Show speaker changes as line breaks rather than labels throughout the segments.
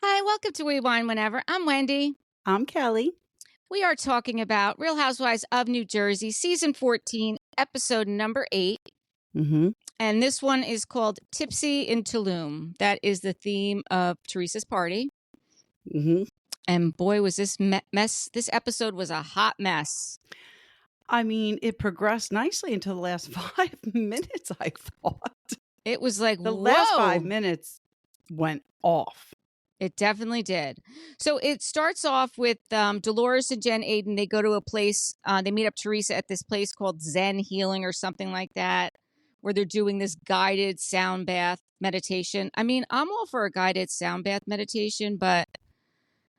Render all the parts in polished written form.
Hi, welcome to Rewind Whenever. I'm Wendy.
I'm Kelly.
We are talking about Real Housewives of New Jersey, season 14, episode number 8.
Mm-hmm.
And this one is called Tipsy in Tellum. That is the theme of Teresa's party.
Mm-hmm.
And boy, was this mess. This episode was a hot mess.
I mean, it progressed nicely until the last 5 minutes, I thought.
It was like,
the
whoa.
last 5 minutes went off.
It definitely did. So it starts off with Delores and Jenn Aydin. They go to a place, they meet up Teresa at this place called Zen Healing or something like that, where they're doing this guided sound bath meditation. I mean, I'm all for a guided sound bath meditation, but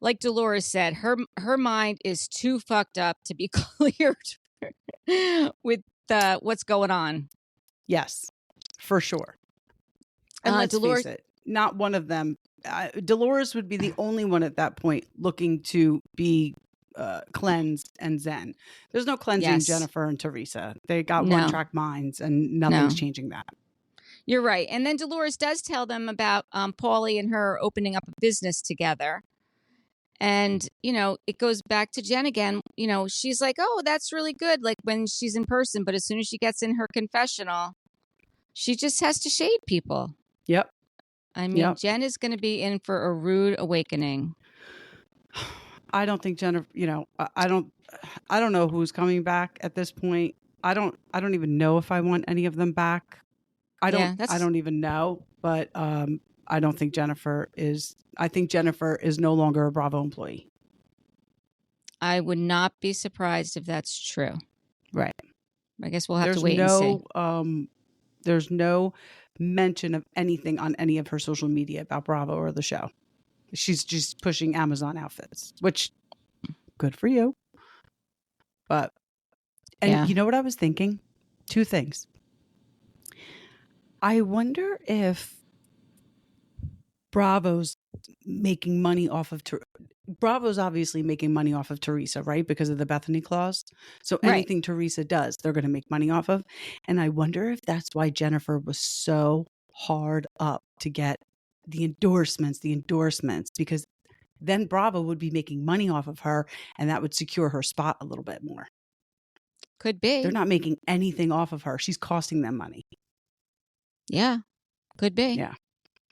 like Delores said, her mind is too fucked up to be cleared with what's going on.
Yes, for sure. And let's face it, not one of them. Delores would be the only one at that point looking to be cleansed and zen. There's no cleansing Jennifer and Teresa. They got one-track minds, and nothing's changing that.
You're right. And then Delores does tell them about Paulie and her opening up a business together. And, you know, it goes back to Jenn again. You know, she's like, oh, that's really good, like when she's in person. But as soon as she gets in her confessional, she just has to shade people.
Yep.
I mean, Jenn is going to be in for a rude awakening.
I don't think Jennifer, you know, I don't know who's coming back at this point. I don't even know if I want any of them back. I don't even know, but I don't think Jennifer is. I think Jennifer is no longer a Bravo employee.
I would not be surprised if that's true.
Right.
I guess we'll have to wait and see.
There's no mention of anything on any of her social media about Bravo or the show. She's just pushing Amazon outfits, which good for you. But, you know what I was thinking? 2 things. I wonder if Bravo's making money off of Bravo's obviously making money off of Teresa, right? Because of the Bethany clause. So anything Teresa does, they're going to make money off of. And I wonder if that's why Jennifer was so hard up to get the endorsements, because then Bravo would be making money off of her, and that would secure her spot a little bit more.
Could be.
They're not making anything off of her. She's costing them money.
Yeah, could be.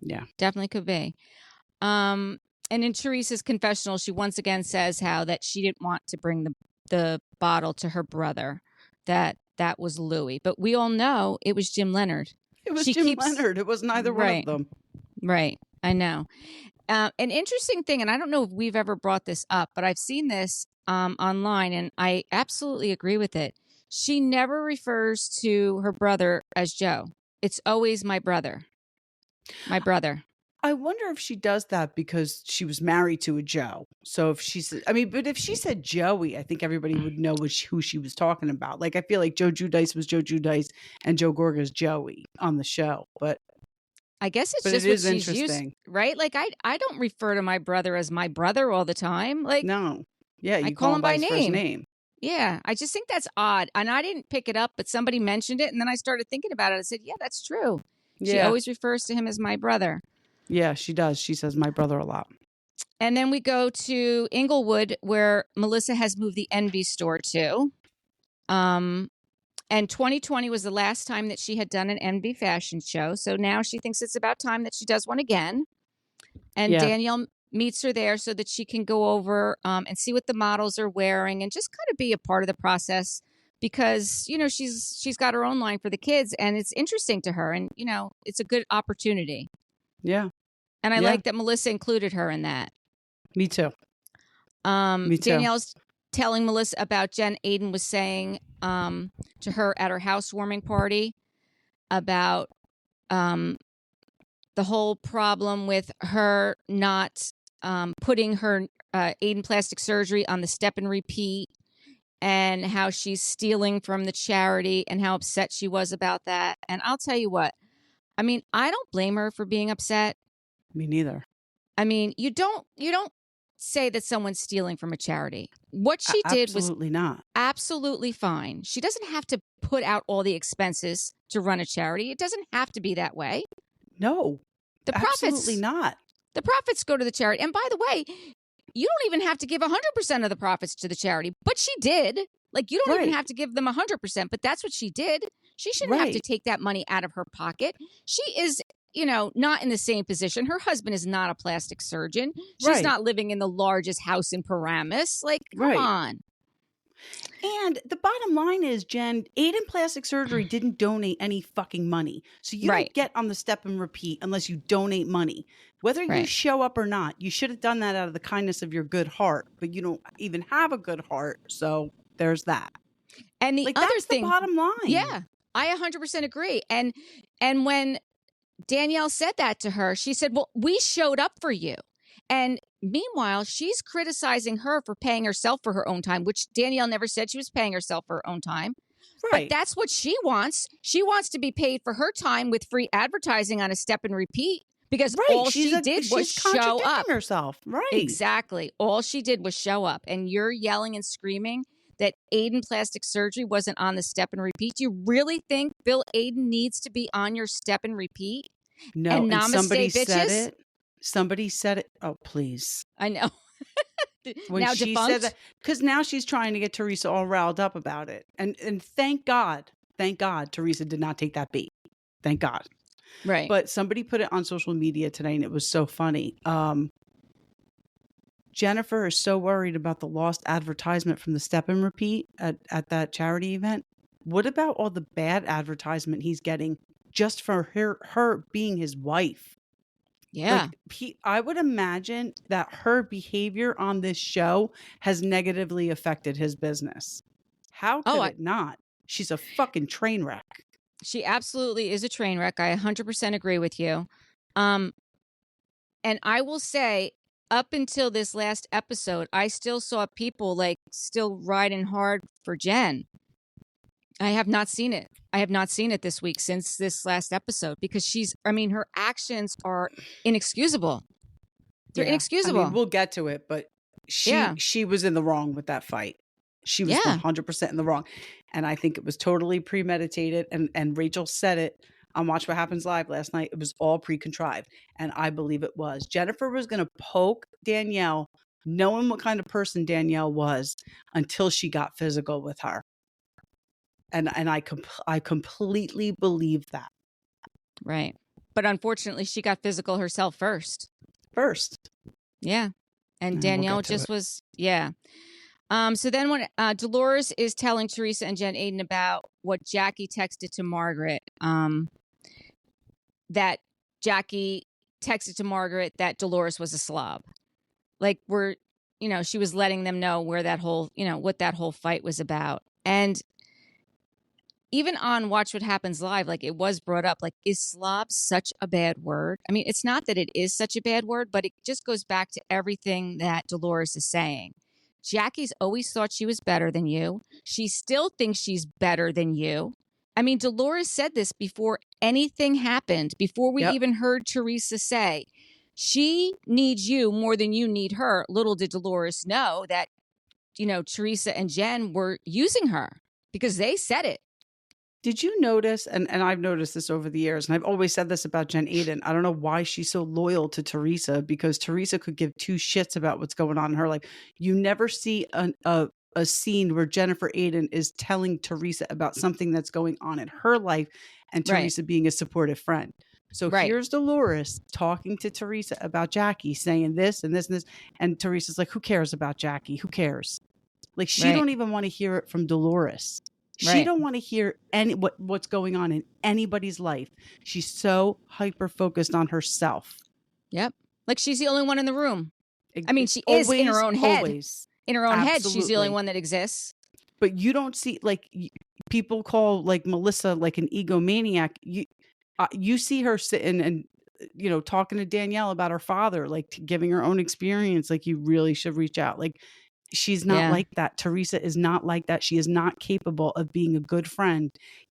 Yeah.
Definitely could be. And in Teresa's confessional, she once again says how that she didn't want to bring the bottle to her brother, that was Louis. But we all know it was Jim Leonard.
It was Jim Leonard. It was neither one of them.
Right. I know. An interesting thing, and I don't know if we've ever brought this up, but I've seen this online, and I absolutely agree with it. She never refers to her brother as Joe. It's always my brother. My brother.
I wonder if she does that because she was married to a Joe. So if she said, but if she said Joey, I think everybody would know who she was talking about. Like, I feel like Joe Giudice was Joe Giudice and Joe Gorga's Joey on the show. But
I guess it's just what she's used, right? Like, I don't refer to my brother as my brother all the time. Like,
no. Yeah, you
I call him by
his first name.
Yeah, I just think that's odd. And I didn't pick it up, but somebody mentioned it. And then I started thinking about it. I said, yeah, that's true. She always refers to him as my brother.
Yeah, she does. She says my brother a lot.
And then we go to Inglewood, where Melissa has moved the Envy store to. And 2020 was the last time that she had done an Envy fashion show. So now she thinks it's about time that she does one again. And Danielle meets her there so that she can go over and see what the models are wearing and just kind of be a part of the process. Because, you know, she's got her own line for the kids, and it's interesting to her, and, you know, it's a good opportunity.
Yeah.
And I like that Melissa included her in that.
Me too.
Danielle's telling Melissa about Jenn Aydin was saying to her at her housewarming party about the whole problem with her not putting her Aydin plastic surgery on the step and repeat, and how she's stealing from the charity and how upset she was about that. And I'll tell you what, I mean, I don't blame her for being upset.
Me neither.
I mean, you don't say that someone's stealing from a charity. What she did was absolutely fine. She doesn't have to put out all the expenses to run a charity. It doesn't have to be that way.
No, absolutely not.
The profits go to the charity. And by the way, you don't even have to give 100% of the profits to the charity, but she did. Like, you don't even have to give them 100%, but that's what she did. She shouldn't have to take that money out of her pocket. She is, not in the same position. Her husband is not a plastic surgeon. She's not living in the largest house in Paramus. Like, come on.
And the bottom line is, Jen, Aydin Plastic Surgery didn't donate any fucking money. So you don't get on the step and repeat unless you donate money. Whether you show up or not, you should have done that out of the kindness of your good heart. But you don't even have a good heart. So there's that.
And the other
that's
thing,
the bottom line.
Yeah, I 100% agree. And when Danielle said that to her, she said, well, we showed up for you. And meanwhile, she's criticizing her for paying herself for her own time, which Danielle never said she was paying herself for her own time. But that's what she wants. She wants to be paid for her time with free advertising on a step and repeat, because all she did was show up.
Herself.
Exactly. All she did was show up. And you're yelling and screaming that Aydin Plastic Surgery wasn't on the step and repeat. You really think Bill Aydin needs to be on your step and repeat?
No,
and namaste,
somebody
bitches?
said it. Somebody said it. Oh, please.
I know.
When
now
she
defunct?
said that, because now she's trying to get Teresa all riled up about it. And thank God, Teresa did not take that bait. Thank God.
Right.
But somebody put it on social media today, and it was so funny. Jennifer is so worried about the lost advertisement from the step and repeat at that charity event. What about all the bad advertisement he's getting just for her being his wife?
Yeah.
I would imagine that her behavior on this show has negatively affected his business. How could it not? She's a fucking train wreck.
She absolutely is a train wreck. I 100% agree with you. And I will say, up until this last episode, I still saw people still riding hard for Jen. I have not seen it. I have not seen it this week since this last episode, because her actions are inexcusable. They're inexcusable.
I mean, we'll get to it, but she was in the wrong with that fight. She was 100% in the wrong. And I think it was totally premeditated. And Rachel said it on Watch What Happens Live last night. It was all pre-contrived. And I believe it was. Jennifer was going to poke Danielle, knowing what kind of person Danielle was, until she got physical with her. And I completely believe that.
Right. But unfortunately, she got physical herself first. Yeah. And Danielle was. So then when Delores is telling Teresa and Jenn Aydin about what Jackie texted to Margaret, that Jackie texted to Margaret that Delores was a slob. She was letting them know where that whole, what that whole fight was about. And even on Watch What Happens Live, it was brought up, is slob such a bad word? I mean, it's not that it is such a bad word, but it just goes back to everything that Delores is saying. Jackie's always thought she was better than you. She still thinks she's better than you. I mean, Delores said this before anything happened, before we even heard Teresa say, she needs you more than you need her. Little did Delores know that, Teresa and Jen were using her, because they said it.
Did you notice, and I've noticed this over the years, and I've always said this about Jenn Aydin, I don't know why she's so loyal to Teresa, because Teresa could give two shits about what's going on in her life. You never see a scene where Jennifer Aydin is telling Teresa about something that's going on in her life, and Teresa being a supportive friend. So here's Delores talking to Teresa about Jackie, saying this and this and this, and Teresa's like, who cares about Jackie? Who cares? She don't even want to hear it from Delores. She don't want to hear what's going on in anybody's life. She's so hyper focused on herself.
Yep. She's the only one in the room. I mean, she is in her own head.
Always.
In her own head, she's the only one that exists.
But you don't see, people call Melissa an egomaniac. You see her sitting and talking to Danielle about her father, giving her own experience. You really should reach out. She's not like that. Teresa is not like that. She is not capable of being a good friend,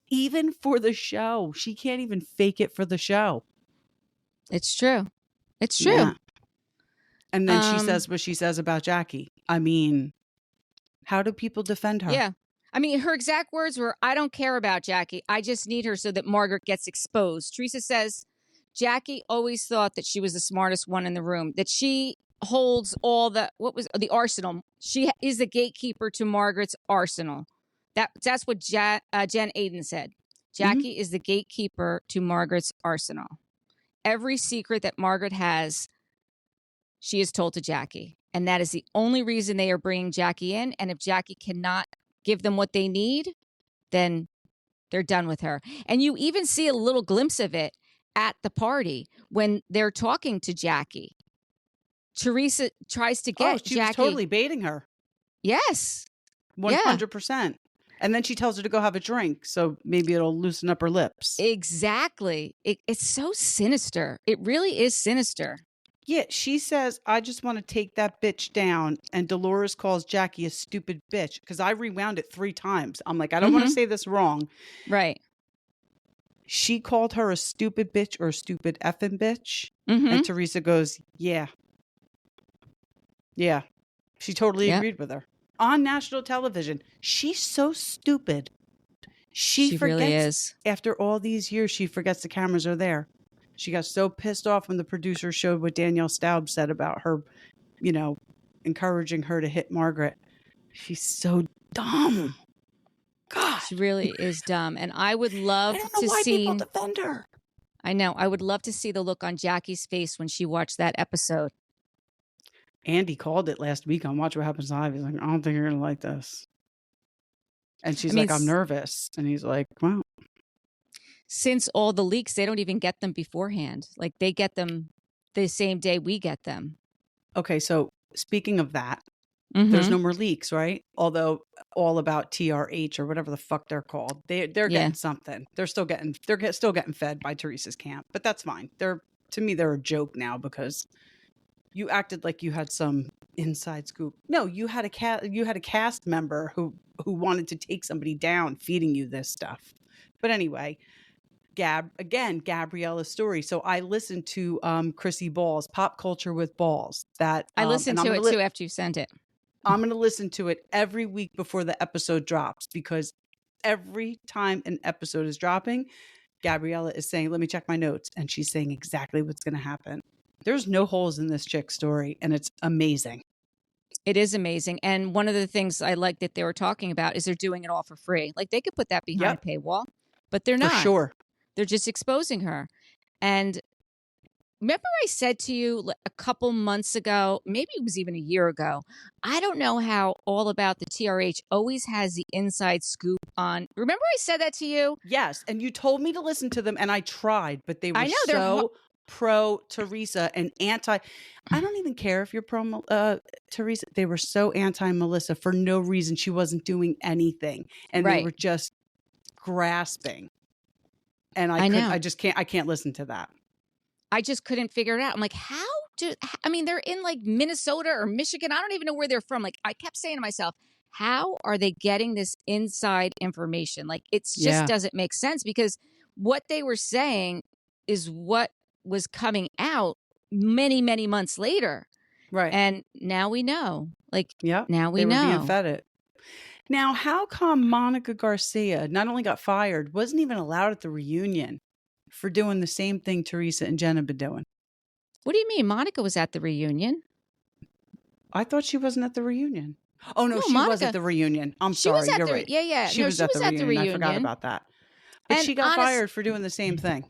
even for the show. She can't even fake it for the show.
It's true. It's true.
Yeah. And then she says what she says about Jackie. I mean, how do people defend her?
Yeah. I mean, her exact words were, I don't care about Jackie. I just need her so that Margaret gets exposed. Teresa says Jackie always thought that she was the smartest one in the room, that she holds all the arsenal. She is the gatekeeper to Margaret's arsenal. That's what Jenn Aydin said. Jackie is the gatekeeper to Margaret's arsenal. Every secret that Margaret has, she is told to Jackie. And that is the only reason they are bringing Jackie in. And if Jackie cannot give them what they need, then they're done with her. And you even see a little glimpse of it at the party when they're talking to Jackie. Teresa tries to get
she
Jackie.
was totally baiting her.
Yes.
100%. Yeah. And then she tells her to go have a drink, so maybe it'll loosen up her lips.
Exactly. It's so sinister. It really is sinister.
Yeah, she says, I just want to take that bitch down. And Delores calls Jackie a stupid bitch, because I rewound it 3 times. I'm like, I don't want to say this wrong.
Right.
She called her a stupid bitch or a stupid effing bitch. And Teresa goes, yeah. Yeah. She totally agreed with her. On national television. She's so stupid. She forgets,
really is.
After all these years, she forgets the cameras are there. She got so pissed off when the producer showed what Danielle Staub said about her, encouraging her to hit Margaret. She's so dumb. God.
She really is dumb. And I would love to see
people defend her.
I know. I would love to see the look on Jackie's face when she watched that episode.
Andy called it last week on Watch What Happens Live. He's like, I don't think you're going to like this. And she's like, I'm nervous. And he's like, well.
Since all the leaks, they don't even get them beforehand. Like, they get them the same day we get them.
Okay, so speaking of that, there's no more leaks, right? Although all about TRH or whatever the fuck they're called, they're getting something. They're still getting fed by Teresa's camp, but that's fine. To me, they're a joke now because you acted like you had some inside scoop. No, you had a cast member who wanted to take somebody down, feeding you this stuff. But anyway, Gabriella's story. So I listened to Chrissy Ball's Pop Culture with Balls. That
I listened to it too after you sent it.
I'm going to listen to it every week before the episode drops, because every time an episode is dropping, Gabriella is saying, let me check my notes. And she's saying exactly what's going to happen. There's no holes in this chick's story, and it's amazing.
It is amazing. And one of the things I like that they were talking about is they're doing it all for free. Like, they could put that behind a paywall, but they're not.
For sure.
They're just exposing her. And remember I said to you a couple months ago, maybe it was even a year ago, I don't know how All About the TRH always has the inside scoop on. Remember I said that to you?
Yes. And you told me to listen to them, and I tried, but they were so pro Teresa and anti. I don't even care if you're pro Teresa. They were so anti Melissa for no reason. She wasn't doing anything. And they were just grasping. And I can't listen to that.
I just couldn't figure it out. I'm like, they're in like Minnesota or Michigan. I don't even know where they're from. Like, I kept saying to myself, how are they getting this inside information? Like, it just doesn't make sense, because what they were saying is what was coming out many, many months later.
Right.
And now we know. Like, now we
they
know.
Were being fed it. Now, how come Monica Garcia not only got fired, wasn't even allowed at the reunion for doing the same thing Teresa and Jenn have been doing?
What do you mean? Monica was at the reunion.
I thought she wasn't at the reunion. Oh, no, she was at the reunion. I'm sorry. You're right.
Yeah.
She was at the reunion. I forgot about that. But she got fired for doing the same thing.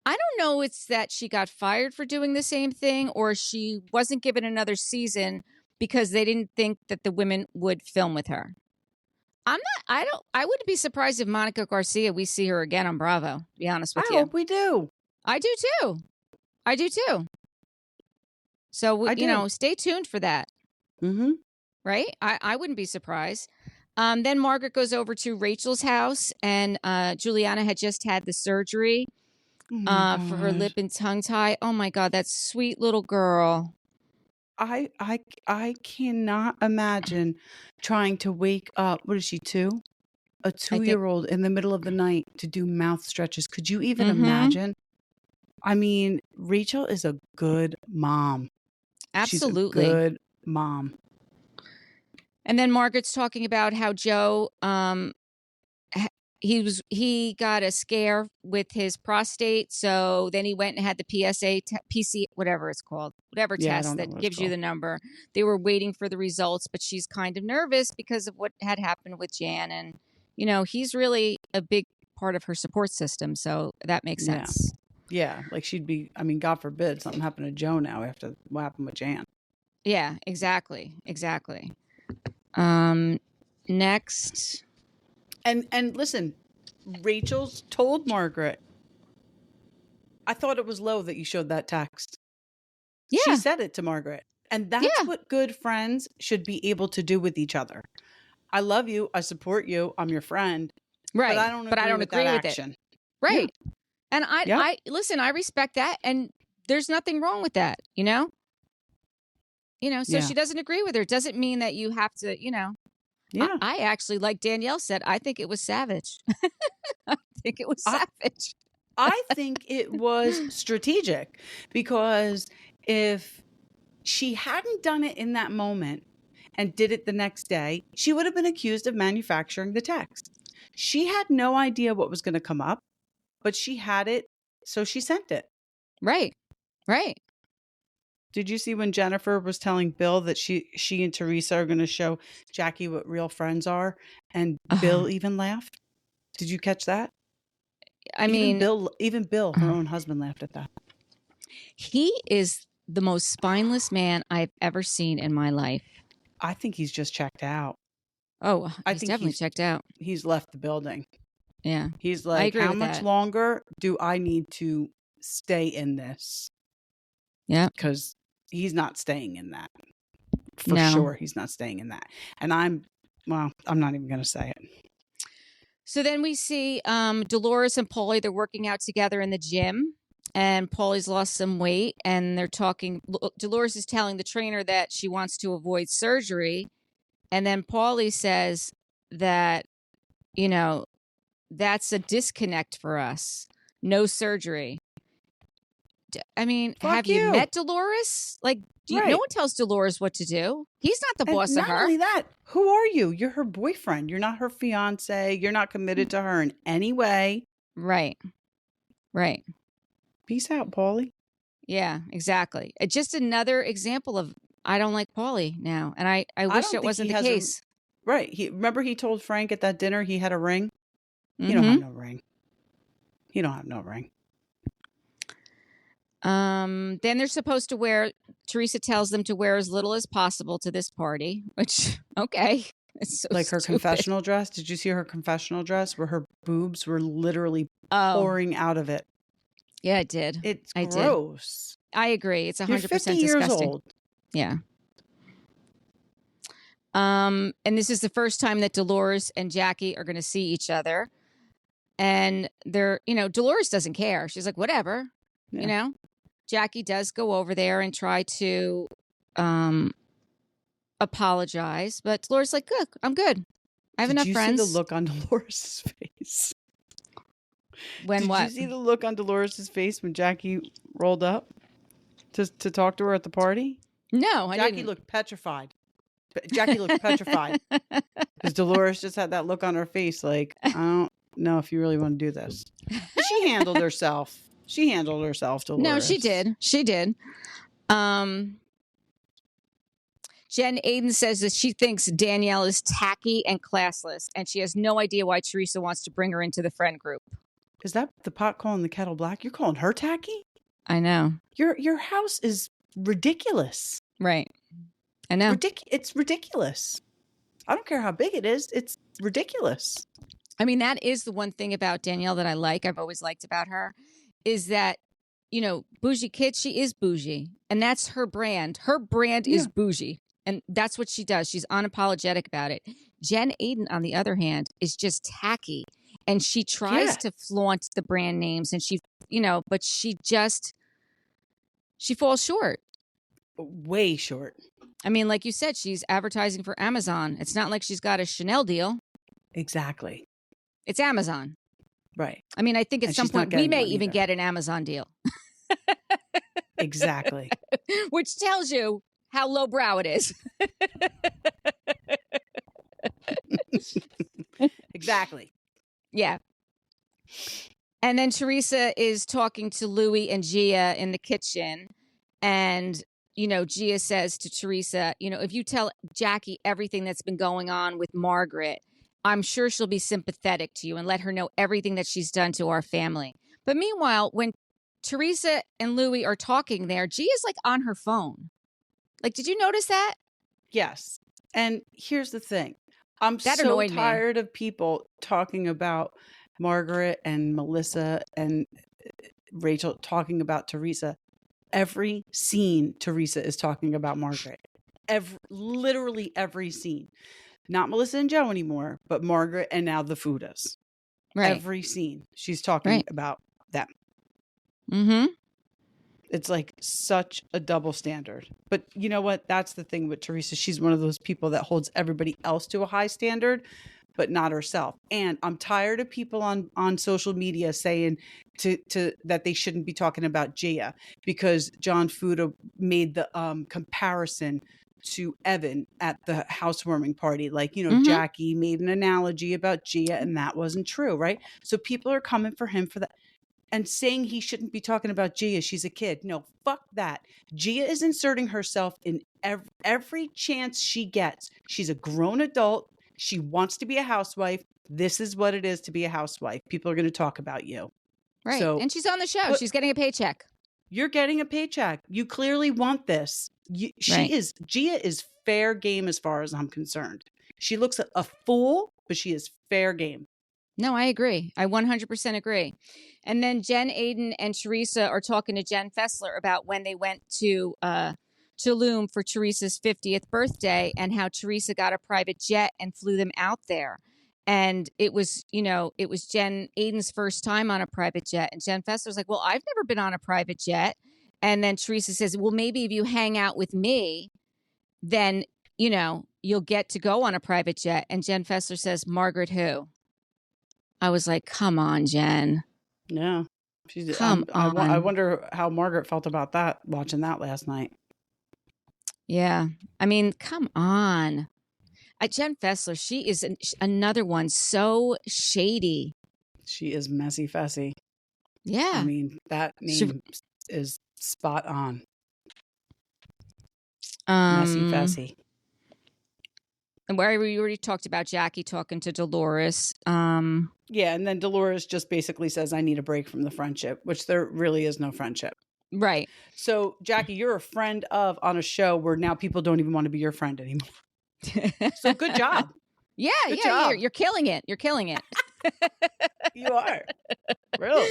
I don't know it's that she got fired for doing the same thing, or she wasn't given another season because they didn't think that the women would film with her. I wouldn't be surprised if Monica Garcia, we see her again on Bravo, to be honest with you.
I hope we do.
I do too. So, stay tuned for that.
Mm-hmm.
Right? I wouldn't be surprised. Then Margaret goes over to Rachel's house, and Juliana had just had the surgery for her lip and tongue tie. Oh my God, that sweet little girl.
I cannot imagine trying to wake up. What is she, 2? A 2-year-old in the middle of the night to do mouth stretches. Could you even imagine? I mean, Rachel is a good mom.
Absolutely.
She's a good mom.
And then Margaret's talking about how Joe he got a scare with his prostate, so then he went and had the PC, whatever it's called, whatever
Yeah, I
test
don't know
that
what it's
gives you
called.
the number. They were waiting for the results, but she's kind of nervous because of what had happened with Jan, and he's really a big part of her support system, so that makes
Yeah.
sense.
Yeah, like she'd be, I mean, God forbid something happened to Joe now after what happened with Jan.
Yeah, exactly. Next.
And listen, Rachel's told Margaret, I thought it was low that you showed that text.
Yeah.
She said it to Margaret. And that's
Yeah.
what good friends should be able to do with each other. I love you. I support you. I'm your friend.
Right.
But I don't agree with that action.
It. Right.
Yeah.
And I listen, I respect that. And there's nothing wrong with that, so
Yeah.
she doesn't agree with her. Doesn't mean that you have to,
Yeah.
I actually, like Danielle said, I think it was savage. I think it was savage.
I think it was strategic, because if she hadn't done it in that moment and did it the next day, she would have been accused of manufacturing the text. She had no idea what was going to come up, but she had it, so she sent it.
Right.
Did you see when Jennifer was telling Bill that she and Teresa are going to show Jackie what real friends are, and Bill even laughed? Did you catch that? Even Bill, her own husband, laughed at that.
He is the most spineless man I've ever seen in my life.
I think he's just checked out.
Oh, he's definitely checked out.
He's left the building.
Yeah.
He's like, how much longer do I need to stay in this?
Yeah.
Because he's not staying in that. For sure, he's not staying in that. And I'm not even going to say it.
So then we see Delores and Paulie, they're working out together in the gym, and Paulie's lost some weight, and they're talking. Delores is telling the trainer that she wants to avoid surgery. And then Paulie says that, that's a disconnect for us. No surgery. I mean, have you met Delores? Like, no one tells Delores what to do. He's not the boss of her.
Not only that, who are you? You're her boyfriend. You're not her fiance. You're not committed to her in any way.
Right.
Peace out, Paulie.
Yeah, exactly. Just another example of, I don't like Paulie now. And I wish it wasn't the case.
Right. Remember he told Frank at that dinner he had a ring? He don't have no ring. He don't have no ring.
Then they're supposed to wear, Teresa tells them to wear as little as possible to this party, which, okay. It's so
like her
stupid.
Confessional dress. Did you see her confessional dress where her boobs were literally pouring out of it?
Yeah, I did.
It's gross.
I agree. It's 100%
You're 50 years
disgusting.
old.
Yeah. And this is the first time that Delores and Jackie are going to see each other. And they're, Delores doesn't care. She's like, whatever, Jackie does go over there and try to apologize, but Delores like, good, I'm good. I have enough friends.
Did you see the look on Dolores' face?
Did
you see the look on Dolores' face when Jackie rolled up to talk to her at the party?
No, I didn't.
Jackie looked petrified. Because Delores just had that look on her face like, I don't know if you really want to do this. She handled herself. Dolores.
No, she did. Jenn Aydin says that she thinks Danielle is tacky and classless, and she has no idea why Teresa wants to bring her into the friend group.
Is that the pot calling the kettle black? You're calling her tacky?
I know.
Your house is ridiculous.
Right. I know.
It's ridiculous. I don't care how big it is. It's ridiculous.
I mean, that is the one thing about Danielle that I've always liked about her, is that, bougie kid, she is bougie. And that's her brand. Her brand is bougie. And that's what she does. She's unapologetic about it. Jenn Aydin, on the other hand, is just tacky. And she tries to flaunt the brand names, and but she falls short.
Way short.
I mean, like you said, she's advertising for Amazon. It's not like she's got a Chanel deal.
Exactly.
It's Amazon.
Right.
I mean, I think at some point we may even get an Amazon deal.
Exactly.
Which tells you how lowbrow it is.
Exactly.
Yeah. And then Teresa is talking to Louie and Gia in the kitchen. And, Gia says to Teresa, if you tell Jackie everything that's been going on with Margaret, I'm sure she'll be sympathetic to you and let her know everything that she's done to our family. But meanwhile, when Teresa and Louie are talking there, Gia's like on her phone. Like, did you notice that?
Yes. And here's the thing. I'm
That
so
annoyed me.
tired of people talking about Margaret and Melissa and Rachel talking about Teresa. Every scene, Teresa is talking about Margaret. Literally every scene. Not Melissa and Joe anymore, but Margaret and now the Fudas.
Right.
Every scene, she's talking about them.
Mm-hmm.
It's like such a double standard. But you know what? That's the thing with Teresa. She's one of those people that holds everybody else to a high standard, but not herself. And I'm tired of people on social media saying to that they shouldn't be talking about Gia because John Fuda made the comparison to Evan at the housewarming party. Like, Jackie made an analogy about Gia and that wasn't true, right? So people are coming for him for that. And saying he shouldn't be talking about Gia, she's a kid. No, fuck that. Gia is inserting herself in every chance she gets. She's a grown adult. She wants to be a housewife. This is what it is to be a housewife. People are going to talk about you.
Right.
So,
and she's on the show. She's getting a paycheck.
You're getting a paycheck. You clearly want this. Gia is fair game as far as I'm concerned. She looks a fool, but she is fair game.
No, I agree. I 100% agree. And then Jenn Aydin and Teresa are talking to Jen Fessler about when they went to Tellum for Teresa's 50th birthday and how Teresa got a private jet and flew them out there. And it was Jenn Aydin's first time on a private jet. And Jen Fessler's like, well, I've never been on a private jet. And then Teresa says, well, maybe if you hang out with me, then, you'll get to go on a private jet. And Jen Fessler says, Margaret who? I was like, come on, Jen.
Yeah.
Come on.
I wonder how Margaret felt about that, watching that last night.
Yeah. I mean, come on. Jen Fessler, she is another one so shady.
She is messy fessy.
Yeah.
I mean, that name is spot on. Messy fessy.
And where we already talked about Jackie talking to Delores.
Yeah, and then Delores just basically says, I need a break from the friendship, which there really is no friendship.
Right.
So, Jackie, you're a friend of on a show where now people don't even want to be your friend anymore. So good job.
Yeah, good job. You're killing it. You're killing it.
You are. Really.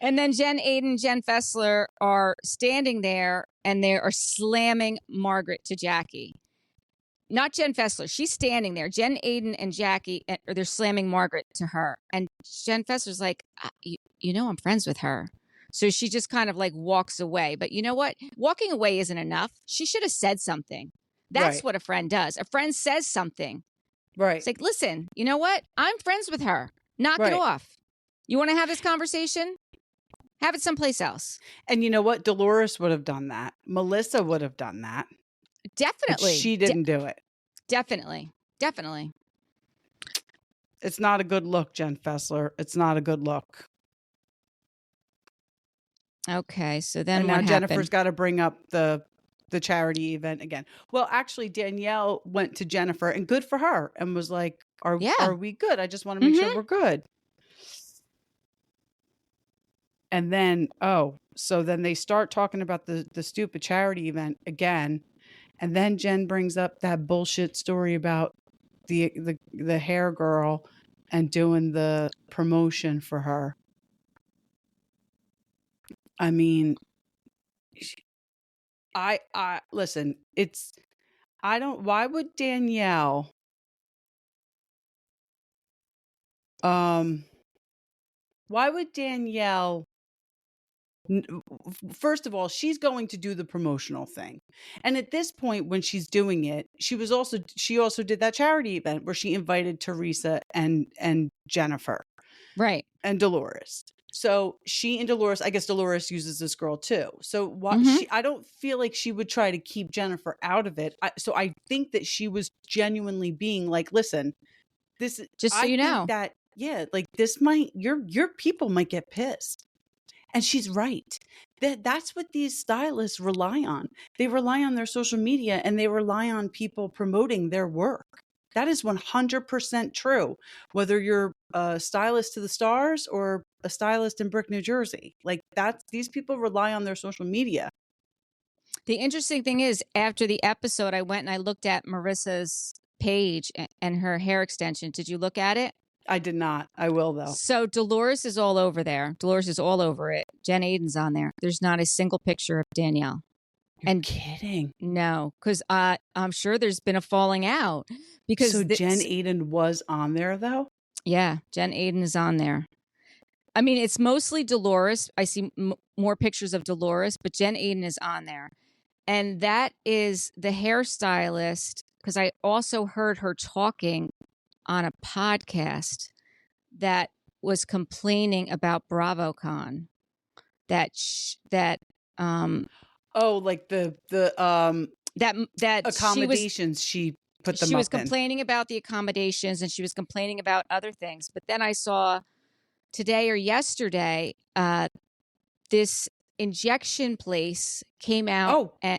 And then Jenn Aydin, Jen Fessler are standing there and they are slamming Margaret to Jackie. Not Jen Fessler. She's standing there. Jenn Aydin and Jackie, they're slamming Margaret to her. And Jen Fessler's like, I'm friends with her. So she just kind of like walks away. But you know what? Walking away isn't enough. She should have said something. That's what a friend does. A friend says something.
Right.
It's like, listen, you know what? I'm friends with her. Knock it off. You want to have this conversation? Have it someplace else.
And you know what? Delores would have done that. Melissa would have done that.
Definitely.
But she didn't do it.
Definitely.
It's not a good look, Jen Fessler. It's not a good look.
Okay, so then
now Jennifer's got to bring up the charity event again. Well, actually, Danielle went to Jennifer, and good for her, and was like, "Are we good? I just want to make sure we're good." And then, so then they start talking about the stupid charity event again, and then Jen brings up that bullshit story about the hair girl and doing the promotion for her. I mean, I listen, why would Danielle, first of all, she's going to do the promotional thing. And at this point, when she's doing it, she also did that charity event where she invited Teresa and Jennifer.
Right.
And Delores. So she and Delores, I guess Delores uses this girl too. So I don't feel like she would try to keep Jennifer out of it. So I think that she was genuinely being like, listen, this is
just so you know
yeah, like this might, your people might get pissed. And she's right. That's what these stylists rely on. They rely on their social media and they rely on people promoting their work. That is 100% true. Whether you're a stylist to the stars or a stylist in Brick, New Jersey, like these people rely on their social media.
The interesting thing is, after the episode, I went and I looked at Marissa's page and her hair extension. Did you look at it?
I did not. I will, though.
So Delores is all over there. Delores is all over it. Jenn Aydin's on there. There's not a single picture of Danielle.
You're kidding.
No, because I'm sure there's been a falling out. Because
so Jenn Aydin was on there, though?
Yeah, Jenn Aydin is on there. I mean, it's mostly Delores. I see more pictures of Delores, but Jenn Aydin is on there. And that is the hairstylist, because I also heard her talking on a podcast that was complaining about BravoCon. Like that
accommodations she put them up in.
She was complaining about the accommodations and she was complaining about other things. But then I saw today or yesterday, this injection place came out.
Oh.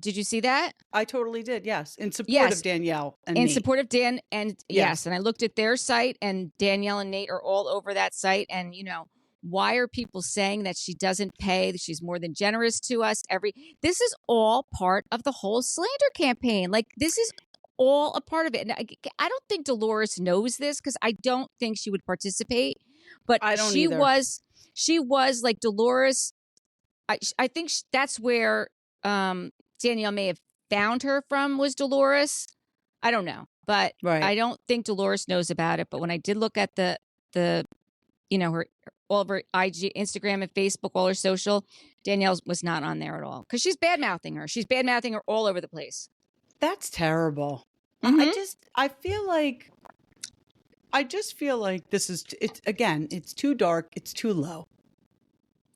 Did you see that?
I totally did. Yes. In support of Danielle and Nate.
Support of Dan and yes. And I looked at their site and Danielle and Nate are all over that site. And, why are people saying that she doesn't pay, that she's more than generous to us? This is all part of the whole slander campaign. Like, this is all a part of it. And I don't think Delores knows this because I don't think she would participate. But she was like Delores. I think that's where Danielle may have found her from, was Delores. I don't know, but I don't think Delores knows about it. But when I did look at the her all of her IG, Instagram, and Facebook, all her social, Danielle was not on there at all because she's bad mouthing her. She's bad mouthing her all over the place.
That's terrible.
Mm-hmm.
I just feel like it's too dark. It's too low.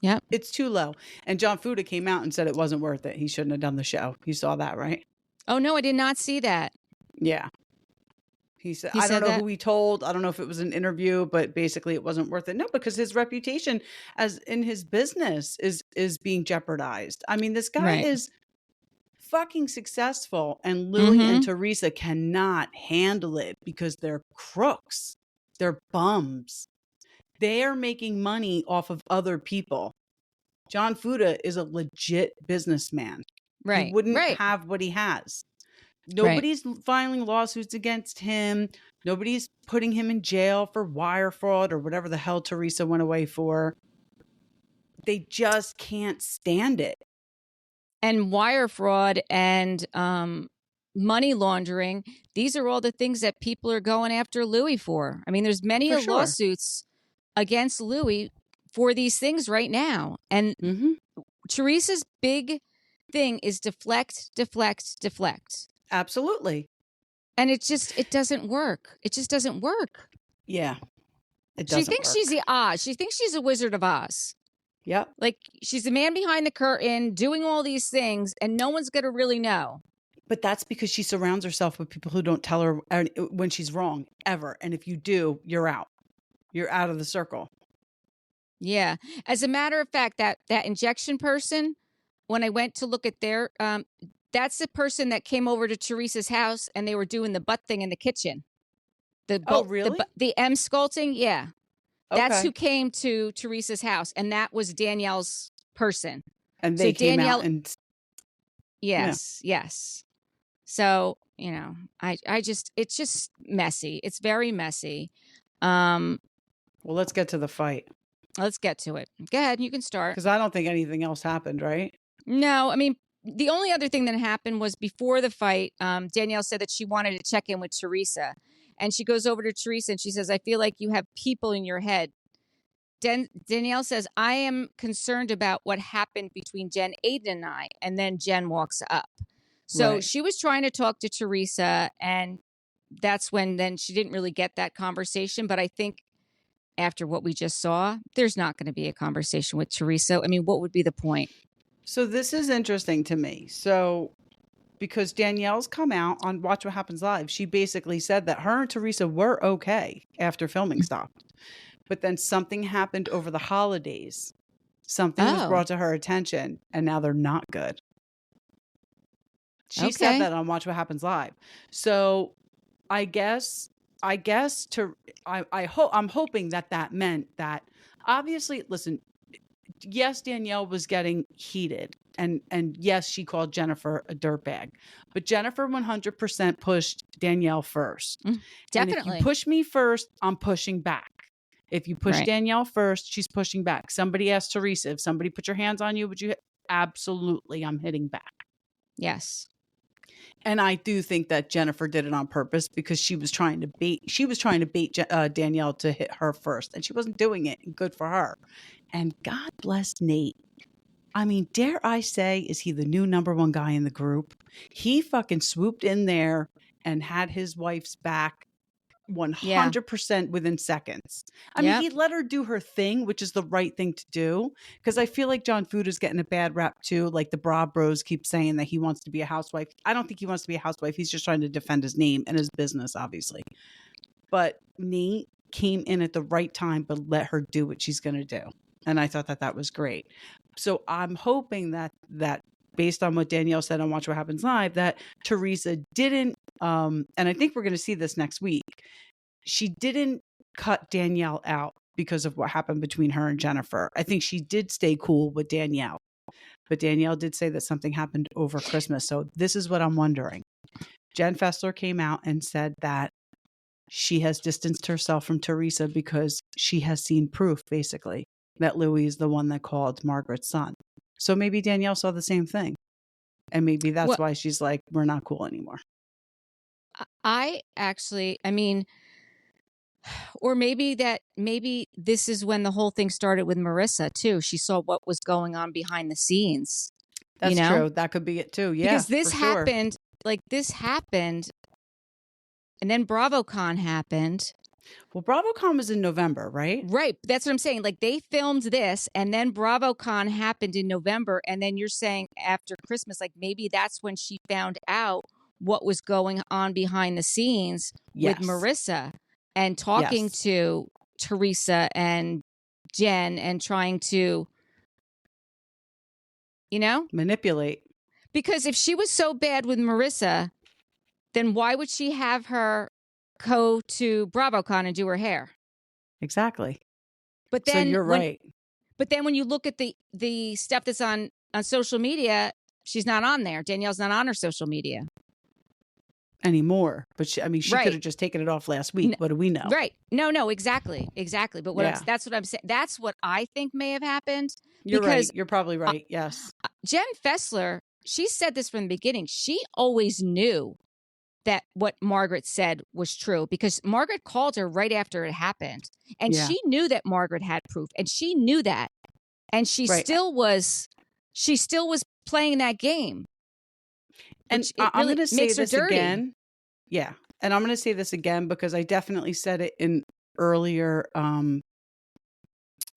Yeah,
it's too low. And John Fuda came out and said it wasn't worth it. He shouldn't have done the show. You saw that, right?
Oh no, I did not see that.
Yeah. He said, I don't know who he told. I don't know if it was an interview, but basically it wasn't worth it. No, because his reputation as in his business is being jeopardized. I mean, this guy is fucking successful, and Louis and Teresa cannot handle it because they're crooks. They're bums. They are making money off of other people. John Fuda is a legit businessman.
Right.
He wouldn't have what he has. Nobody's filing lawsuits against him. Nobody's putting him in jail for wire fraud or whatever the hell Teresa went away for. They just can't stand it.
And wire fraud and money laundering, these are all the things that people are going after Louis for. I mean, there's many lawsuits against Louis for these things right now. And Teresa's big thing is deflect.
Absolutely.
And it doesn't work. It just doesn't work.
Yeah. It doesn't
She thinks
work.
she's the Oz. She thinks she's a Wizard of Oz.
Yep.
Like, she's the man behind the curtain doing all these things and no one's going to really know.
But that's because she surrounds herself with people who don't tell her when she's wrong, ever. And if you do, you're out. You're out of the circle.
Yeah. As a matter of fact, that injection person, when I went to look at their, that's the person that came over to Teresa's house and they were doing the butt thing in the kitchen.
Really?
The M sculpting? Yeah.
Okay.
That's who came to Teresa's house. And that was Danielle's person.
And they came out and...
Yes. So, it's just messy. It's very messy.
Well, let's get to the fight.
Let's get to it. Go ahead. You can start.
Because I don't think anything else happened, right?
No, I mean, the only other thing that happened was before the fight, Danielle said that she wanted to check in with Teresa. And she goes over to Teresa and she says, I feel like you have people in your head. Danielle says, I am concerned about what happened between Jenn Aydin and I. And then Jenn walks up. So she was trying to talk to Teresa. And that's when then she didn't really get that conversation. But I think after what we just saw, there's not going to be a conversation with Teresa. I mean, what would be the point?
So this is interesting to me. So because Danielle's come out on Watch What Happens Live, she basically said that her and Teresa were okay after filming stopped. But then something happened over the holidays. Something was brought to her attention, and now they're not good. She said that on Watch What Happens Live. So I guess I'm hoping that meant that, obviously, listen, yes, Danielle was getting heated, and yes, she called Jennifer a dirtbag, but Jennifer 100% pushed Danielle first.
Definitely.
And if you push me first, I'm pushing back. If you push Danielle first, she's pushing back. Somebody asked Teresa, if somebody put your hands on you, would you hit? Absolutely, I'm hitting back.
Yes.
And I do think that Jennifer did it on purpose, because she was trying to bait Danielle to hit her first, and she wasn't doing it. Good for her. And God bless Nate. I mean, dare I say, is he the new number one guy in the group? He fucking swooped in there and had his wife's back 100% within seconds. I mean, he let her do her thing, which is the right thing to do. Because I feel like John Fuda's getting a bad rap too. Like the Bra Bros keep saying that he wants to be a housewife. I don't think he wants to be a housewife. He's just trying to defend his name and his business, obviously. But Nate came in at the right time, but let her do what she's going to do. And I thought that was great. So I'm hoping that based on what Danielle said on Watch What Happens Live, that Teresa didn't, and I think we're going to see this next week, she didn't cut Danielle out because of what happened between her and Jennifer. I think she did stay cool with Danielle, but Danielle did say that something happened over Christmas. So this is what I'm wondering. Jen Fessler came out and said that she has distanced herself from Teresa because she has seen proof, basically, that Louis is the one that called Margaret's son. So maybe Danielle saw the same thing. And maybe that's why she's like, we're not cool anymore.
I mean, or maybe this is when the whole thing started with Marissa too. She saw what was going on behind the scenes.
That's true. That could be it too. Yeah.
Because this happened, and then BravoCon happened.
Well, BravoCon was in November, right?
Right. That's what I'm saying. Like, they filmed this, and then BravoCon happened in November, and then you're saying after Christmas, like maybe that's when she found out what was going on behind the scenes with Marissa, and talking to Teresa and Jen and trying to,
manipulate.
Because if she was so bad with Marissa, then why would she have her go to BravoCon and do her hair?
Exactly.
But then
so you're right.
But then when you look at the stuff that's on social media, she's not on there. Danielle's not on her social media
anymore. But she could have just taken it off last week. What do we know?
Right. No, exactly. But that's what I'm saying. That's what I think may have happened.
You're right. You're probably right. Yes.
Jen Fessler, she said this from the beginning. She always knew that what Margaret said was true, because Margaret called her right after it happened. And she knew that Margaret had proof, and she knew that. And she still was playing that game.
And I'm going to say this again. Yeah. And I'm going to say this again, because I definitely said it in earlier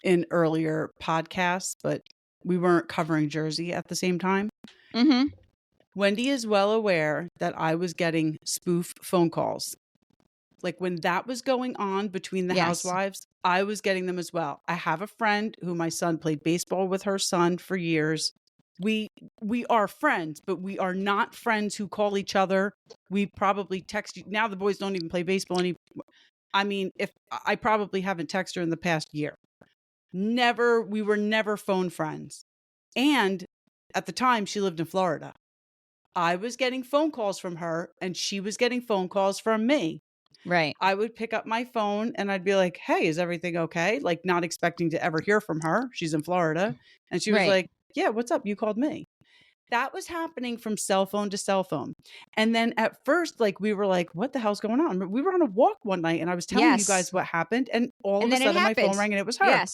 podcasts, but we weren't covering Jersey at the same time.
Mm-hmm.
Wendy is well aware that I was getting spoof phone calls. Like when that was going on between the housewives, I was getting them as well. I have a friend who my son played baseball with her son for years. We are friends, but we are not friends who call each other. We probably text you. Now the boys don't even play baseball anymore. I mean, if I probably haven't texted her in the past year. We were never phone friends. And at the time she lived in Florida. I was getting phone calls from her, and she was getting phone calls from me.
Right.
I would pick up my phone and I'd be like, hey, is everything okay? Like, not expecting to ever hear from her. She's in Florida. And she was like, yeah, what's up? You called me. That was happening from cell phone to cell phone. And then at first, like, we were like, what the hell's going on? We were on a walk one night and I was telling you guys what happened. And all of a sudden my phone rang and it was her.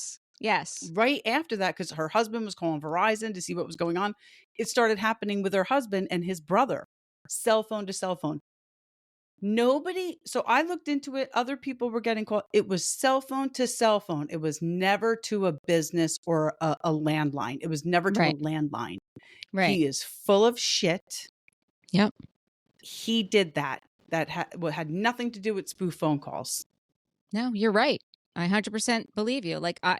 Yes.
Right after that, because her husband was calling Verizon to see what was going on. It started happening with her husband and his brother, cell phone to cell phone. Nobody. So I looked into it. Other people were getting called. It was cell phone to cell phone. It was never to a business or a landline. It was never to a landline.
Right.
He is full of shit.
Yep.
He did that. That had nothing to do with spoof phone calls.
No, you're right. I 100% believe you. Like I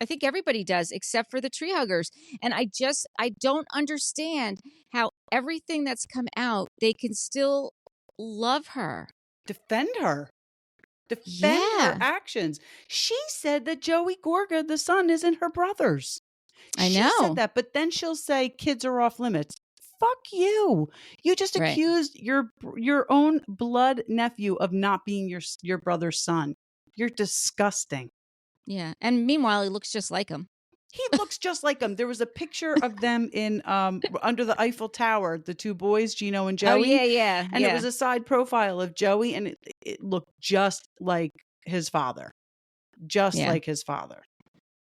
think everybody does except for the tree huggers. And I don't understand how everything that's come out, they can still love her.
Defend her
Yeah.
actions. She said that Joey Gorga, the son, isn't her brother's.
I
She
know.
said that, but then she'll say kids are off limits. Fuck you. You just
Right.
accused your own blood nephew of not being your brother's son. You're disgusting.
Yeah. And meanwhile, he looks just like him.
He looks just like him. There was a picture of them in under the Eiffel Tower, the two boys, Gino and Joey.
Oh, yeah.
And it was a side profile of Joey, and it looked just like his father. Just like his father.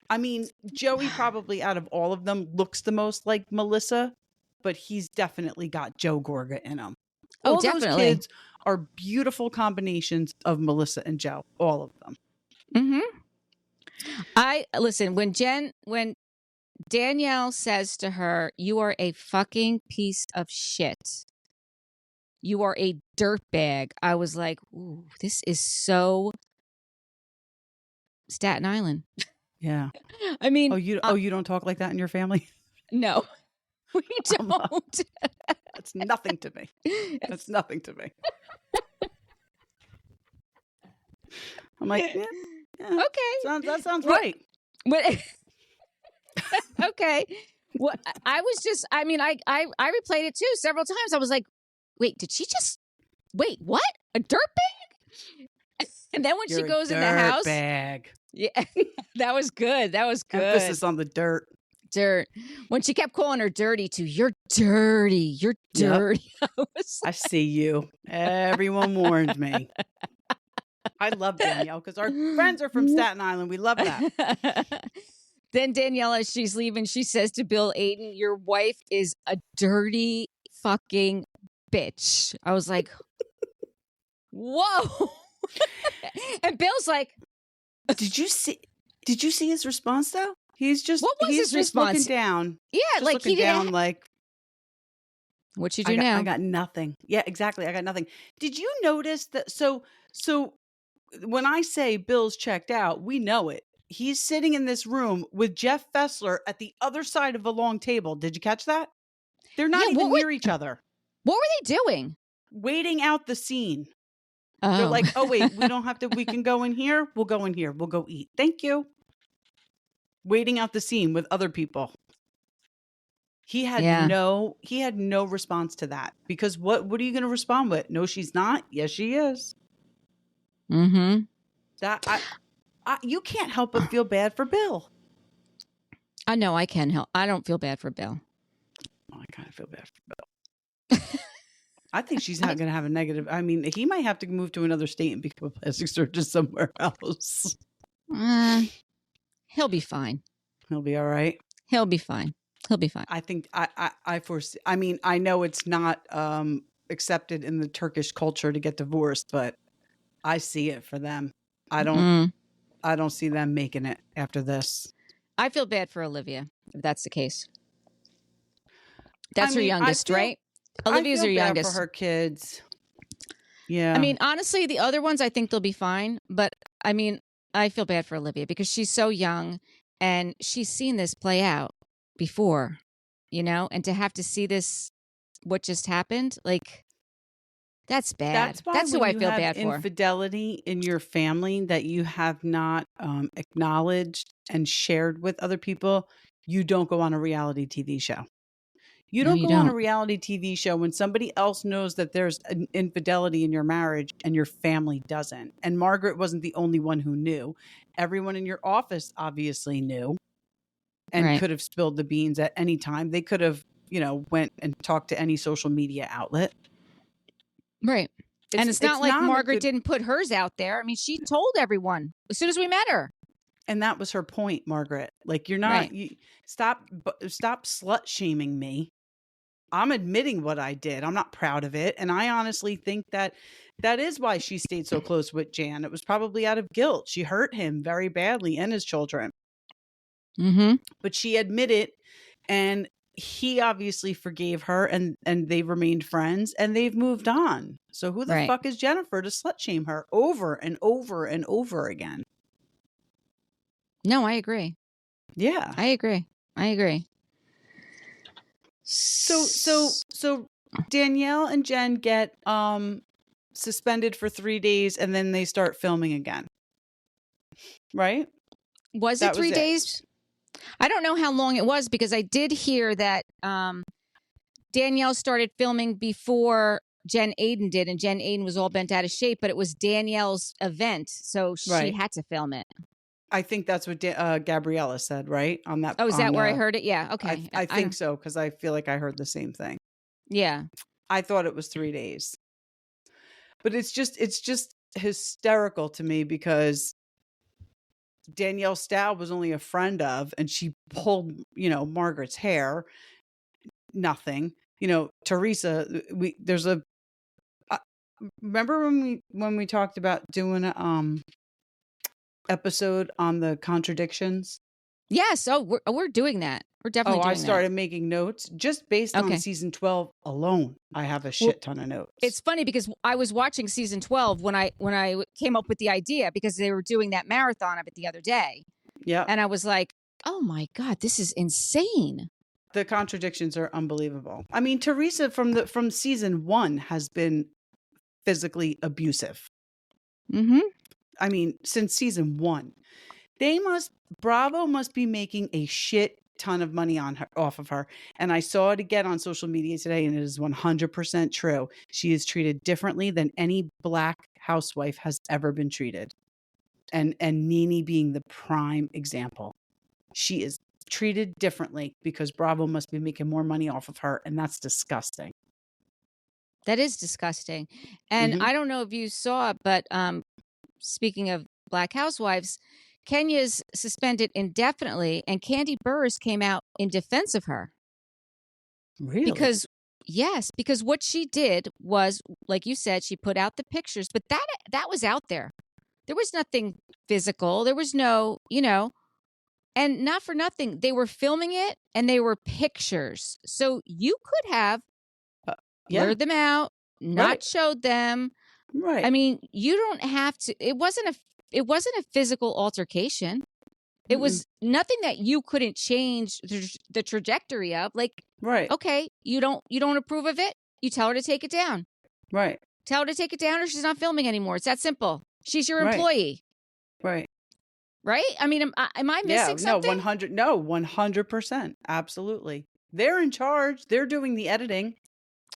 I mean, Joey probably out of all of them looks the most like Melissa, but he's definitely got Joe Gorga in him.
Oh,
All
definitely.
those kids are beautiful combinations of Melissa and Joe, all of them.
Listen, when Danielle says to her, "You are a fucking piece of shit. You are a dirtbag," I was like, "Ooh, this is so Staten Island."
Yeah.
I mean,
you don't talk like that in your family?
No, we don't.
That's nothing to me. That's nothing to me. I'm like, yeah,
okay.
That sounds right.
Okay. Well, I was just, I mean, I replayed it too several times. I was like, wait, wait, what? A dirt bag? And then when she goes in the house.
Bag.
Yeah, that was good.
Emphasis on the dirt.
Dirt. When she kept calling her dirty too, you're dirty. You're dirty.
Yep. I see you. Everyone warned me. I love Danielle because our friends are from Staten Island. We love that.
Then Danielle, as she's leaving, she says to Bill Aydin, "Your wife is a dirty fucking bitch." I was like, whoa. And Bill's like,
Did you see his response though? He's just
what was his response?
Looking down.
Yeah,
just
like
looking
he didn't.
Down, like,
what you do now?
I got nothing. Yeah, exactly. I got nothing. Did you notice that? So when I say Bill's checked out, we know it. He's sitting in this room with Jeff Fessler at the other side of a long table. Did you catch that? They're not even near each other.
What were they doing?
Waiting out the scene.
Oh.
They're like, oh, wait, we don't have to. We can go in here. We'll go in here. We'll go eat. Thank you. Waiting out the scene with other people. He had no response to that because what are you going to respond with? No, she's not. Yes, she is.
Mm-hmm.
That you can't help but feel bad for Bill.
I know I can help. I don't feel bad for Bill.
I kind of feel bad for Bill. I think she's not going to have a negative. I mean, he might have to move to another state and become a plastic surgeon somewhere else.
He'll be fine.
He'll be all right.
He'll be fine.
I think I foresee. I mean, I know it's not accepted in the Turkish culture to get divorced, but I see it for them. I don't see them making it after this.
I feel bad for Olivia if that's the case. That's her youngest, right? Olivia's her youngest.
For her kids. Yeah.
I mean, honestly, the other ones I think they'll be fine, but I mean, I feel bad for Olivia because she's so young and she's seen this play out before, and to have to see this, what just happened, like, that's bad. That's who I feel bad for.
Infidelity in your family that you have not acknowledged and shared with other people, you don't go on a reality TV show. You don't go on a reality TV show when somebody else knows that there's an infidelity in your marriage and your family doesn't. And Margaret wasn't the only one who knew. Everyone in your office obviously knew and could have spilled the beans at any time. They could have, went and talked to any social media outlet.
Right. And it's not like Margaret didn't put hers out there. I mean, she told everyone as soon as we met her.
And that was her point, Margaret. Like, you're not, stop slut shaming me. I'm admitting what I did. I'm not proud of it. And I honestly think that is why she stayed so close with Jan. It was probably out of guilt. She hurt him very badly and his children.
Mm-hmm.
But she admitted, and he obviously forgave her, and they remained friends, and they've moved on. So who the fuck is Jennifer to slut shame her over and over and over again?
No, I agree.
Yeah.
I agree.
So Danielle and Jen get suspended for 3 days and then they start filming again. Right?
Was
That
it
was
3
it.
days? I don't know how long it was because I did hear that Danielle started filming before Jenn Aydin did, and Jenn Aydin was all bent out of shape, but it was Danielle's event, so she
Right.
had to film it.
I think that's what Gabriella said, right? On that.
Oh, is that
on,
where I heard it? Yeah. Okay.
I think so, because I feel like I heard the same thing.
Yeah.
I thought it was 3 days. But it's just hysterical to me because Danielle Staub was only a friend of, and she pulled, Margaret's hair. Nothing. Teresa, there's a remember when we talked about doing a episode on the contradictions?
Yes. Oh, we're doing that. We're definitely doing
I
that.
started making notes just based on
Okay.
season 12 alone. I have a shit ton of notes.
It's funny because I was watching season 12 when I came up with the idea because they were doing that marathon of it the other day.
Yeah.
And I was like, oh my God, this is insane.
The contradictions are unbelievable. I mean, Teresa from season 1 has been physically abusive.
Mm-hmm.
I mean, since season 1. Bravo must be making a shit ton of money off of her. And I saw it again on social media today, and it is 100% true. She is treated differently than any Black housewife has ever been treated. And Nene being the prime example. She is treated differently because Bravo must be making more money off of her, and that's disgusting.
That is disgusting. And I don't know if you saw, but speaking of Black housewives, Kenya's suspended indefinitely, and Candy Burris came out in defense of her.
Really?
Because what she did was, like you said, she put out the pictures, but that was out there. There was nothing physical. There was no, and not for nothing, they were filming it and they were pictures. So you could have blurred them out, not showed them.
Right.
I mean, you don't have to. It wasn't a physical altercation. It was nothing that you couldn't change the trajectory of. Like, okay, you don't approve of it. You tell her to take it down.
Right.
Tell her to take it down, or she's not filming anymore. It's that simple. She's your employee.
Right.
Right. I mean, am I missing something?
100%. Absolutely. They're in charge. They're doing the editing.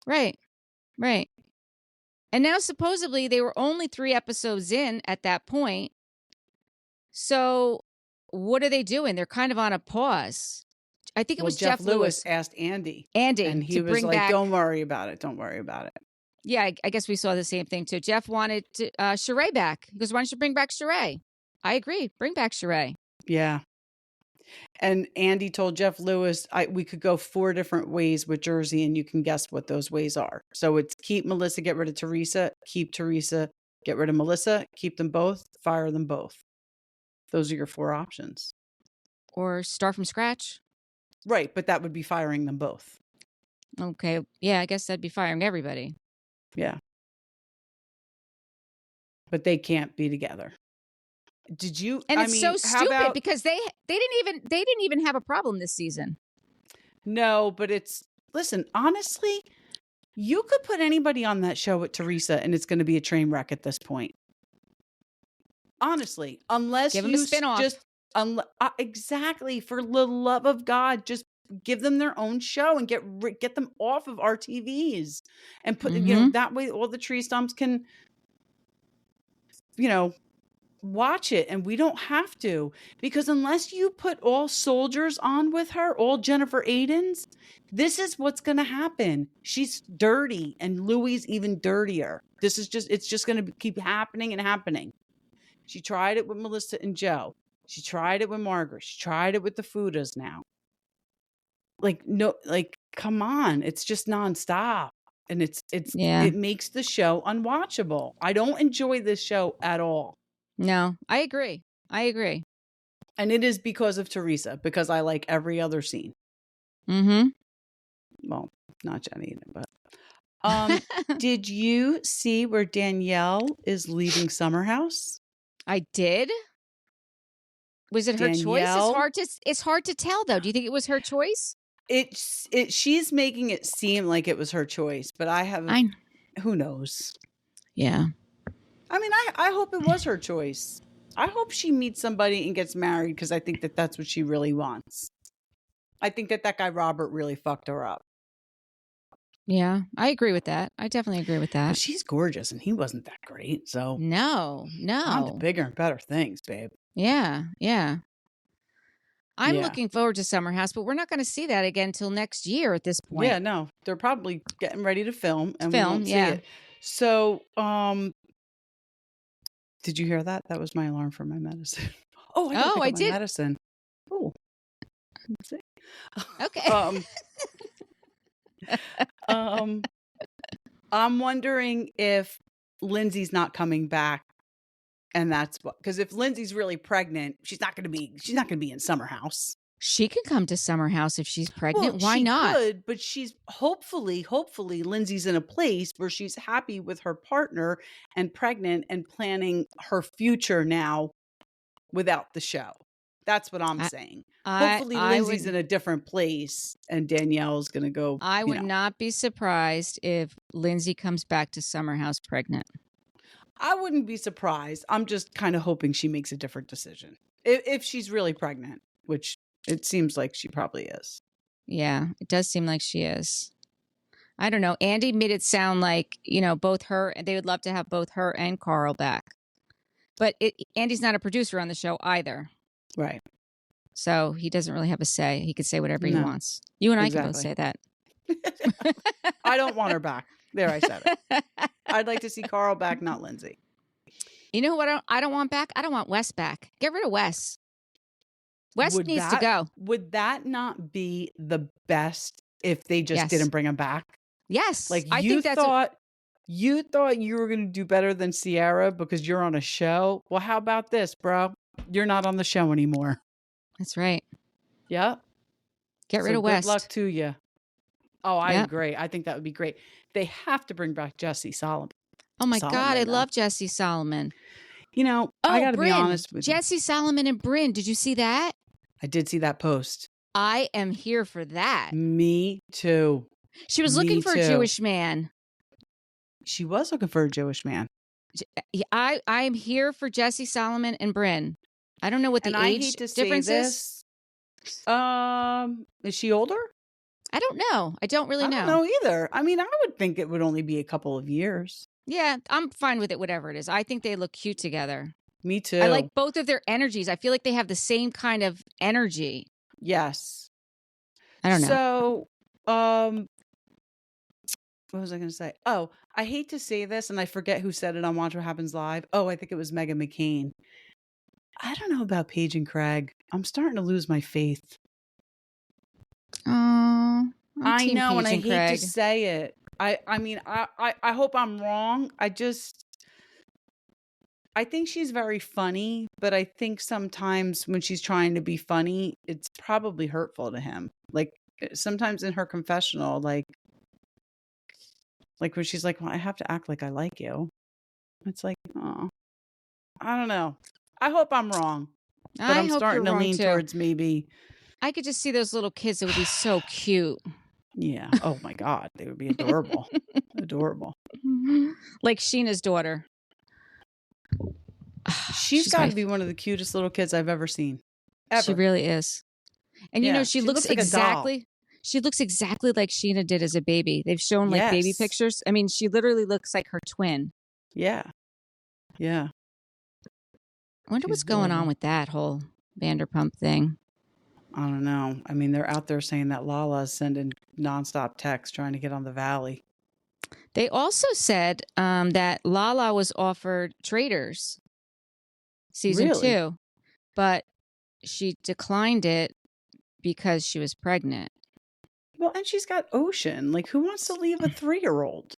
Right. Right. And now supposedly they were only 3 episodes in at that point. So what are they doing? They're kind of on a pause. I think it was Jeff Lewis
asked Andy.
And
he was like, back... don't worry about it. Don't worry about it.
Yeah, I guess we saw the same thing too. Jeff wanted Sheree back. He goes, why don't you bring back Sheree? I agree. Bring back Sheree.
Yeah. And Andy told Jeff Lewis, we could go 4 different ways with Jersey, and you can guess what those ways are. So it's keep Melissa, get rid of Teresa, keep Teresa, get rid of Melissa, keep them both, fire them both. Those are your 4 options.
Or start from scratch.
Right, but that would be firing them both.
Okay. Yeah, I guess that'd be firing everybody.
Yeah. But they can't be together. Did you?
And it's so stupid because they didn't even have a problem this season.
No, but listen, honestly, you could put anybody on that show with Teresa and it's going to be a train wreck at this point. Honestly, unless
give them a spin-off.
Exactly, for the love of God, just give them their own show and get them off of our TVs and put that way all the tree stumps can watch it, and we don't have to, because unless you put all soldiers on with her, all Jennifer Aydins, this is what's going to happen. She's dirty, and Louis even dirtier. It's just going to keep happening and happening. She tried it with Melissa and Joe. She tried it with Margaret. She tried it with the Fudas now. Come on. It's just nonstop. And it makes the show unwatchable. I don't enjoy this show at all.
No, I agree.
And it is because of Teresa, because I like every other scene.
Mm-hmm.
Well, not Jenny, but did you see where Danielle is leaving Summer House?
I did. Was it her choice?
Danielle.
It's hard to tell though. Do you think it was her choice?
She's making it seem like it was her choice, but who knows?
Yeah.
I mean, I hope it was her choice. I hope she meets somebody and gets married because I think that that's what she really wants. I think that guy Robert really fucked her up.
Yeah, I agree with that. I definitely agree with that.
But she's gorgeous and he wasn't that great. So
no.
on to bigger and better things, babe.
Yeah. I'm looking forward to Summer House, but we're not going to see that again until next year at this point.
Yeah, no. They're probably getting ready to film and we won't see it. So, did you hear that? That was my alarm for my medicine. Oh, I did. My medicine. Oh.
Okay.
I'm wondering if Lindsay's not coming back, and that's what, because if Lindsay's really pregnant, she's not going to be in Summer House.
She can come to Summer House if she's pregnant. Why not?
She could, but she's hopefully Lindsay's in a place where she's happy with her partner and pregnant and planning her future now without the show. That's what I'm saying. Hopefully Lindsay's in a different place and Danielle's going to go.
I would not be surprised if Lindsay comes back to Summer House pregnant.
I wouldn't be surprised. I'm just kind of hoping she makes a different decision. If she's really pregnant, which it seems like she probably is.
Yeah, it does seem like she is. I don't know. Andy made it sound like, both her, they would love to have both her and Carl back. But Andy's not a producer on the show either.
Right.
So he doesn't really have a say. He could say whatever he wants. You and I can both say that.
I don't want her back. There, I said it. I'd like to see Carl back, not Lindsay.
You know what I don't want back? I don't want Wes back. Get rid of Wes. Wes needs to go.
Would that not be the best if they just didn't bring him back?
Yes.
Like you thought you were going to do better than Sierra because you're on a show. Well, how about this, bro? You're not on the show anymore.
That's right.
Yeah.
Get rid of Wes.
Good luck to you. Oh, I agree. I think that would be great. They have to bring back Jesse Solomon.
Oh my God, I love Jesse Solomon.
I got to be honest with you.
Jesse Solomon and Brynn. Did you see that?
I did see that post.
I am here for that.
Me too.
She was looking for a Jewish man.
She was looking for a Jewish man.
I am here for Jesse Solomon and Brynn. I don't know what the age difference is.
Is she older?
I don't know. I don't really know.
I don't know either. I mean, I would think it would only be a couple of years.
Yeah, I'm fine with it, whatever it is. I think they look cute together.
Me too.
I like both of their energies. I feel like they have the same kind of energy.
Yes.
I don't know.
So, what was I going to say? Oh, I hate to say this, and I forget who said it on Watch What Happens Live. Oh, I think it was Meghan McCain. I don't know about Paige and Craig. I'm starting to lose my faith.
Oh,
I know, and I hate to say it. I mean, I hope I'm wrong. I think she's very funny, but I think sometimes when she's trying to be funny, it's probably hurtful to him. Like sometimes in her confessional, like when she's like, well, I have to act like I like you. It's like, oh, I don't know. I hope I'm wrong, but I'm starting to lean towards maybe.
I could just see those little kids that would be so cute.
Yeah. Oh my God. They would be adorable. Adorable.
Like Sheena's daughter.
She's got to be one of the cutest little kids I've ever seen. Ever.
She really is. And she looks like exactly. She looks exactly like Sheena did as a baby. They've shown like baby pictures. I mean, she literally looks like her twin.
Yeah. Yeah.
I wonder what's going on with that whole Vanderpump thing.
I don't know. I mean, they're out there saying that Lala's sending nonstop texts trying to get on the Valley.
They also said that Lala was offered Traitors season 2, but she declined it because she was pregnant.
Well, and she's got Ocean. Like, who wants to leave a 3-year-old?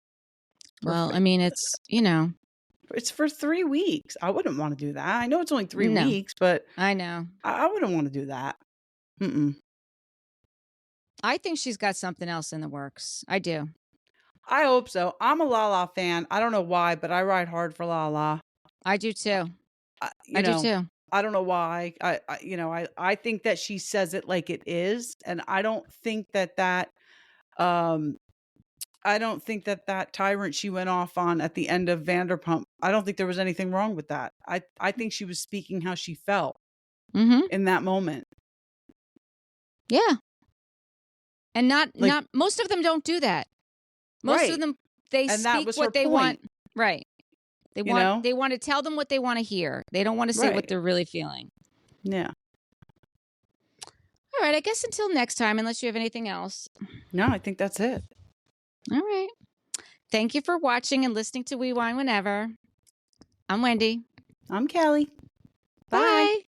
Well, I mean, it's,
It's for 3 weeks. I wouldn't want to do that. I know it's only 3 weeks, but
I know.
I wouldn't want to do that. Mm-mm.
I think she's got something else in the works. I do.
I hope so. I'm a Lala fan. I don't know why, but I ride hard for Lala.
I do too. I do too.
I don't know why. I think that she says it like it is, and I don't think that um I don't think that tyrant she went off on at the end of Vanderpump, I don't think there was anything wrong with that. I think she was speaking how she felt in that moment.
Yeah. And not most of them don't do that. Most of them, they speak what they want. Right. They want to tell them what they want to hear. They don't want to say what they're really feeling.
Yeah.
All right. I guess until next time, unless you have anything else.
No, I think that's it.
All right. Thank you for watching and listening to We Wine Whenever. I'm Wendy.
I'm Kelly.
Bye.